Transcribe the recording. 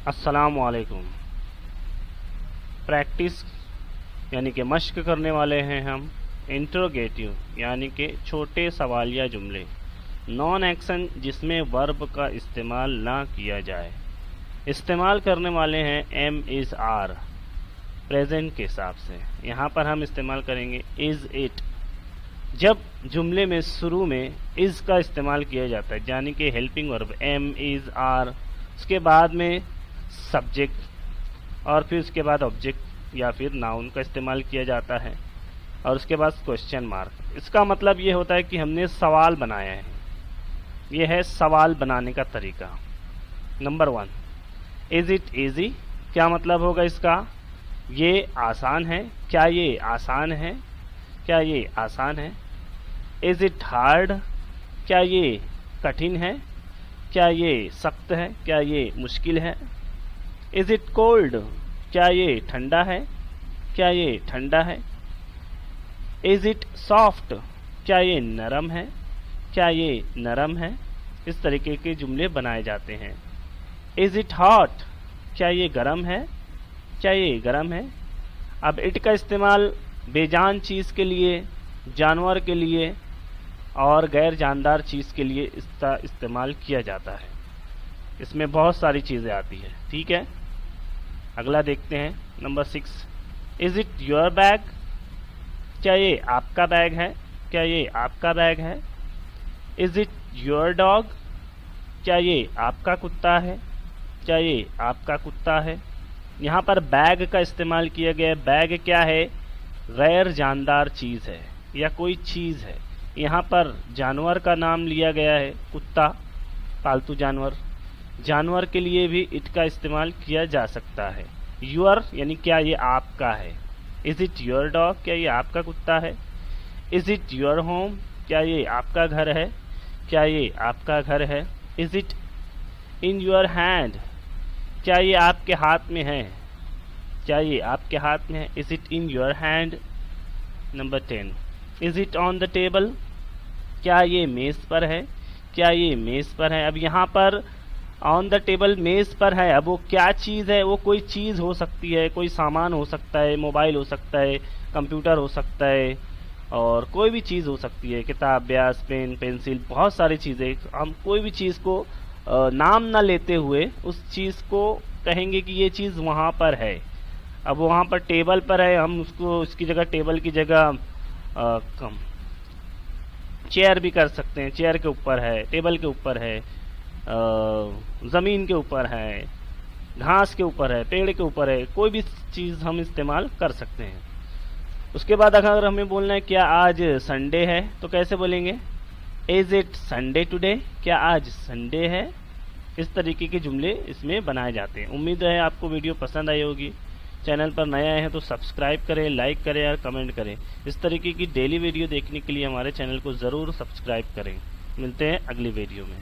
अस्सलामुअलैकुम। प्रैक्टिस यानी कि मश्क करने वाले हैं हम इंट्रोगेटिव यानी कि छोटे सवालिया जुमले, नॉन एक्शन जिसमें वर्ब का इस्तेमाल ना किया जाए। इस्तेमाल करने वाले हैं एम इज़ आर प्रेजेंट के हिसाब से। यहाँ पर हम इस्तेमाल करेंगे इज़ इट। जब जुमले में शुरू में इज़ का इस्तेमाल किया जाता है यानी कि helping verb am is are, उसके बाद में सब्जेक्ट और फिर उसके बाद ऑब्जेक्ट या फिर नाउन का इस्तेमाल किया जाता है और उसके बाद क्वेश्चन मार्क। इसका मतलब ये होता है कि हमने सवाल बनाया है। ये है सवाल बनाने का तरीका। Number 1, is it easy. क्या मतलब होगा इसका? ये आसान है। क्या ये आसान है? क्या ये आसान है? Is it hard. क्या ये कठिन है? क्या ये सख्त है? क्या ये मुश्किल है? Is it cold. क्या ये ठंडा है? क्या ये ठंडा है? Is it soft. क्या ये नरम है? क्या ये नरम है? इस तरीके के जुमले बनाए जाते हैं। Is it hot. क्या ये गर्म है? क्या ये गर्म है? अब इट का इस्तेमाल बेजान चीज़ के लिए, जानवर के लिए और गैर जानदार चीज़ के लिए इसका इस्तेमाल किया जाता है। इसमें बहुत सारी चीज़ें आती है। ठीक है, अगला देखते हैं। Number 6, is it your bag. क्या ये आपका बैग है? क्या ये आपका बैग है? Is it your dog. क्या ये आपका कुत्ता है? क्या ये आपका कुत्ता है? यहाँ पर बैग का इस्तेमाल किया गया है। बैग क्या है? गैर जानदार चीज़ है या कोई चीज़ है। यहाँ पर जानवर का नाम लिया गया है, कुत्ता, पालतू जानवर। जानवर के लिए भी इट का इस्तेमाल किया जा सकता है। योर यानी क्या ये आपका है। Is it your dog. क्या ये आपका कुत्ता है? Is it your home. क्या ये आपका घर है? क्या ये आपका घर है? Is it in your hand. क्या ये आपके हाथ में है? क्या ये आपके हाथ में है? Is it in your hand. Number 10, is it on the table. क्या ये मेज़ पर है? क्या ये मेज़ पर है? अब यहाँ पर ऑन द टेबल मेज़ पर है। अब वो क्या चीज़ है? वो कोई चीज़ हो सकती है, कोई सामान हो सकता है, मोबाइल हो सकता है, कंप्यूटर हो सकता है और कोई भी चीज़ हो सकती है, किताब, ब्याज, पेन, पेंसिल, बहुत सारी चीज़ें। हम कोई भी चीज़ को नाम ना लेते हुए उस चीज़ को कहेंगे कि ये चीज़ वहाँ पर है। अब वहाँ पर टेबल पर है, हम उसको इसकी जगह टेबल की जगह चेयर भी कर सकते हैं। चेयर के ऊपर है, टेबल के ऊपर है, ज़मीन के ऊपर है, घास के ऊपर है, पेड़ के ऊपर है, कोई भी चीज़ हम इस्तेमाल कर सकते हैं। उसके बाद अगर हमें बोलना है क्या आज संडे है तो कैसे बोलेंगे? Is it Sunday today. क्या आज संडे है? इस तरीके के जुमले इसमें बनाए जाते हैं। उम्मीद है आपको वीडियो पसंद आई होगी। चैनल पर नए आए हैं तो सब्सक्राइब करें, लाइक करें और कमेंट करें। इस तरीके की डेली वीडियो देखने के लिए हमारे चैनल को ज़रूर सब्सक्राइब करें। मिलते हैं अगली वीडियो में।